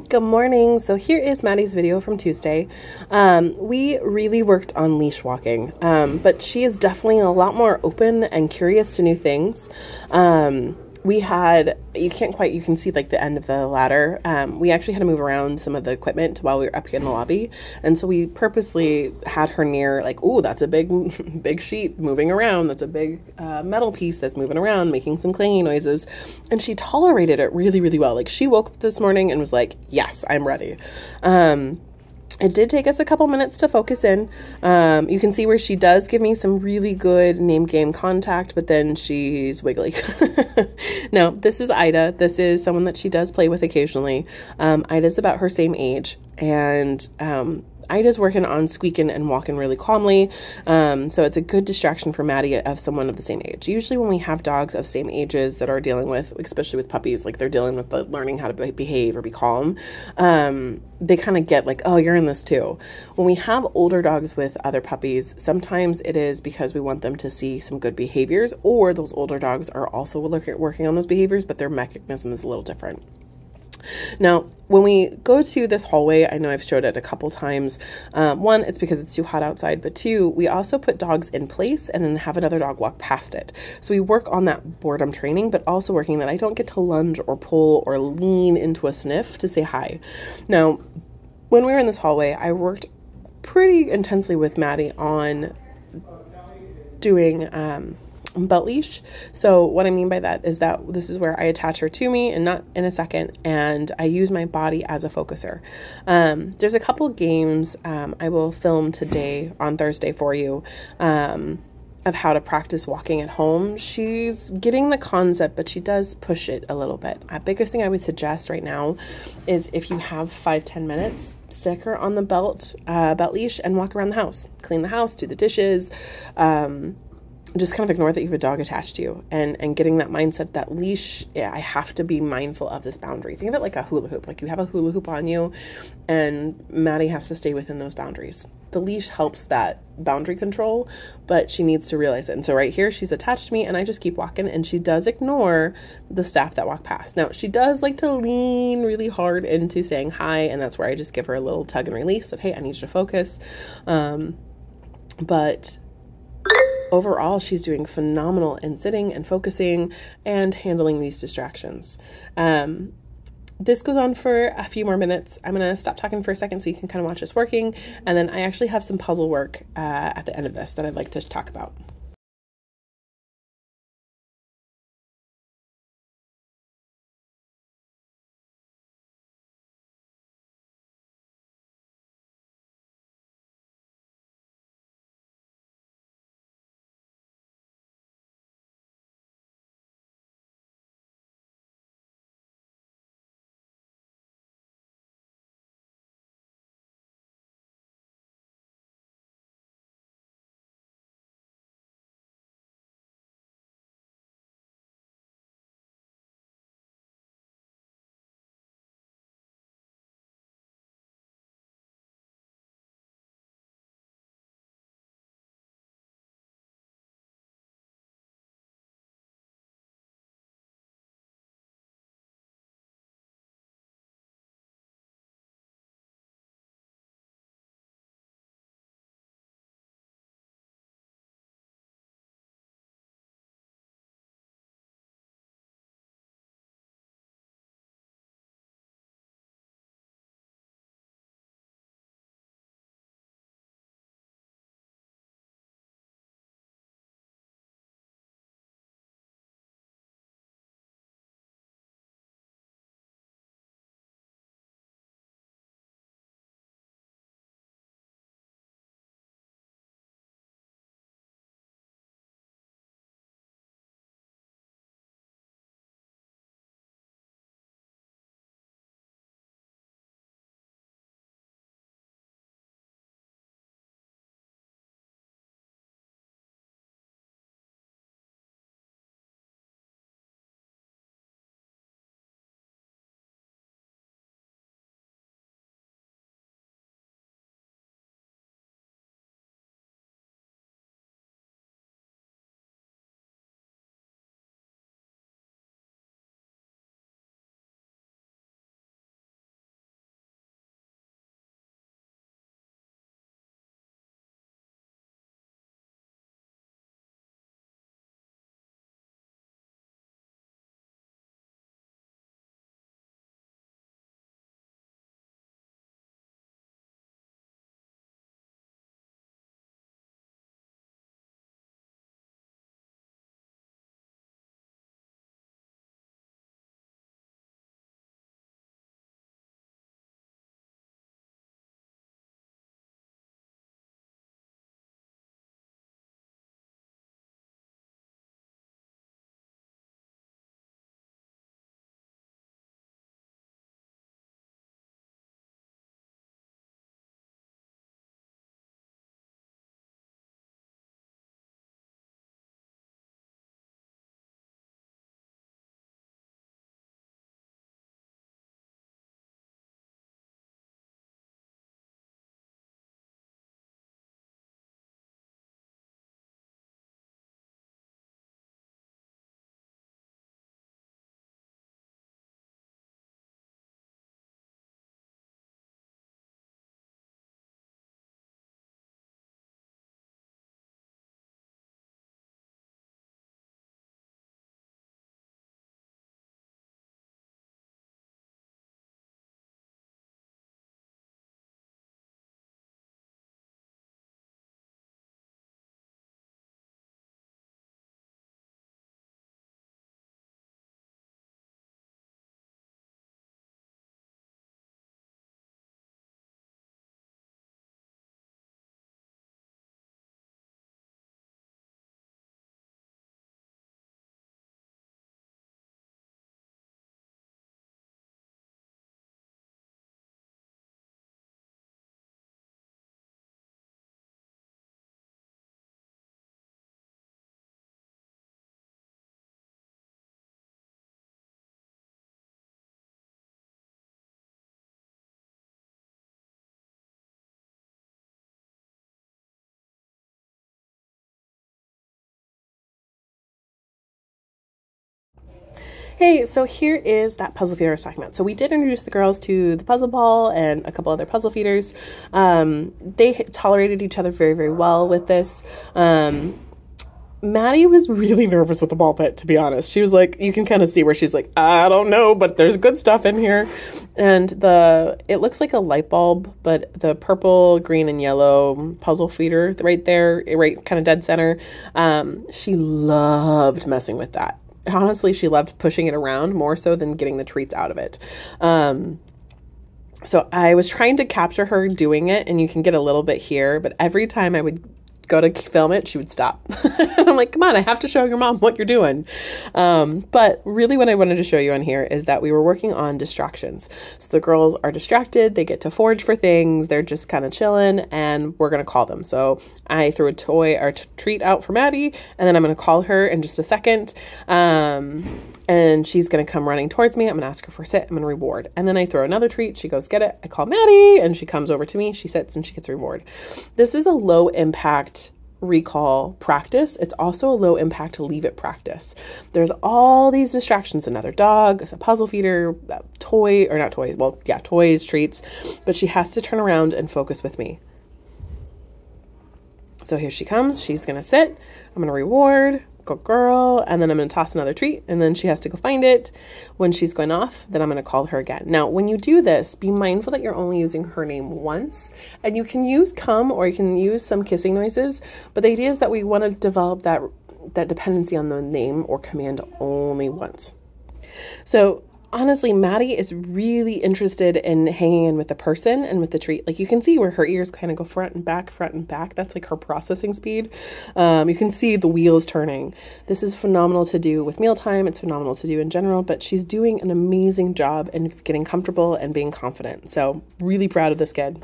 Good morning. So here is Maddie's video from Tuesday. We really worked on leash walking, but she is definitely a lot more open and curious to new things. We had, you can see like the end of the ladder. We actually had to move around some of the equipment while we were up here in the lobby. And so we purposely had her near like, oh, that's a big sheet moving around. That's a big metal piece that's moving around, making some clanging noises. And she tolerated it really, really well. Like she woke up this morning and was like, yes, I'm ready. It did take us a couple minutes to focus in. You can see where she does give me some really good name game contact, but then she's wiggly. Now, this is Ida. This is someone that she does play with occasionally. Ida's about her same age, and Ida's working on squeaking and walking really calmly. So it's a good distraction for Matti of someone of the same age. Usually when we have dogs of same ages that are dealing with, especially with puppies, like they're dealing with the learning how to behave or be calm, they kind of get like, oh, you're in this too. When we have older dogs with other puppies, sometimes it is because we want them to see some good behaviors, or those older dogs are also working on those behaviors, but their mechanism is a little different. Now, when we go to this hallway, I know I've showed it a couple times. One, it's because it's too hot outside, but two, we also put dogs in place and then have another dog walk past it. So we work on that boredom training, but also working that I don't get to lunge or pull or lean into a sniff to say hi. Now, when we were in this hallway, I worked pretty intensely with Matti on doing belt leash. So what I mean by that is that this is where I attach her to me and not in a second, and I use my body as a focuser. There's a couple games I will film today on Thursday for you of how to practice walking at home. She's getting the concept, but she does push it a little bit. Biggest thing I would suggest right now is if you have 5-10 minutes, stick her on the belt leash and walk around the house, clean the house, do the dishes, just kind of ignore that you have a dog attached to you, and getting that mindset, that leash, I have to be mindful of this boundary. Think of it like a hula hoop. Like you have a hula hoop on you and Matti has to stay within those boundaries. The leash helps that boundary control, but she needs to realize it. And so right here, she's attached to me and I just keep walking, and she does ignore the staff that walk past. Now, she does like to lean really hard into saying hi, and that's where I just give her a little tug and release of, hey, I need you to focus. But overall, she's doing phenomenal in sitting and focusing and handling these distractions. This goes on for a few more minutes. I'm going to stop talking for a second so you can kind of watch us working. And then I actually have some puzzle work at the end of this that I'd like to talk about. Hey, so here is that puzzle feeder I was talking about. So we did introduce the girls to the puzzle ball and a couple other puzzle feeders. They tolerated each other very, very well with this. Maddie was really nervous with the ball pit, to be honest. She was like, you can kind of see where she's like, I don't know, but there's good stuff in here. And it looks like a light bulb, but the purple, green, and yellow puzzle feeder right there, right kind of dead center, she loved messing with that. Honestly, she loved pushing it around more so than getting the treats out of it. So I was trying to capture her doing it, and you can get a little bit here, but every time I would go to film it, she would stop. And I'm like, come on, I have to show your mom what you're doing. But really what I wanted to show you on here is that we were working on distractions. So the girls are distracted, they get to forage for things, they're just kind of chilling, and we're going to call them. So I threw a toy or treat out for Maddie, and then I'm going to call her in just a second. And she's going to come running towards me. I'm going to ask her for a sit. I'm going to reward. And then I throw another treat. She goes get it. I call Maddie, and she comes over to me. She sits and she gets a reward. This is a low impact recall practice. It's also a low impact leave it practice. There's all these distractions, another dog, a puzzle feeder, toy, or not toys. Well, yeah, toys, treats, but she has to turn around and focus with me. So here she comes. She's going to sit. I'm going to reward. Go girl, and then I'm going to toss another treat, and then she has to go find it. When she's going off, then I'm going to call her again. Now, when you do this, be mindful that you're only using her name once, and you can use come or you can use some kissing noises, but the idea is that we want to develop that dependency on the name or command only once. So honestly, Maddie is really interested in hanging in with the person and with the treat. Like you can see where her ears kind of go front and back. That's like her processing speed. You can see the wheels turning. This is phenomenal to do with mealtime. It's phenomenal to do in general, but she's doing an amazing job in getting comfortable and being confident. So really proud of this kid.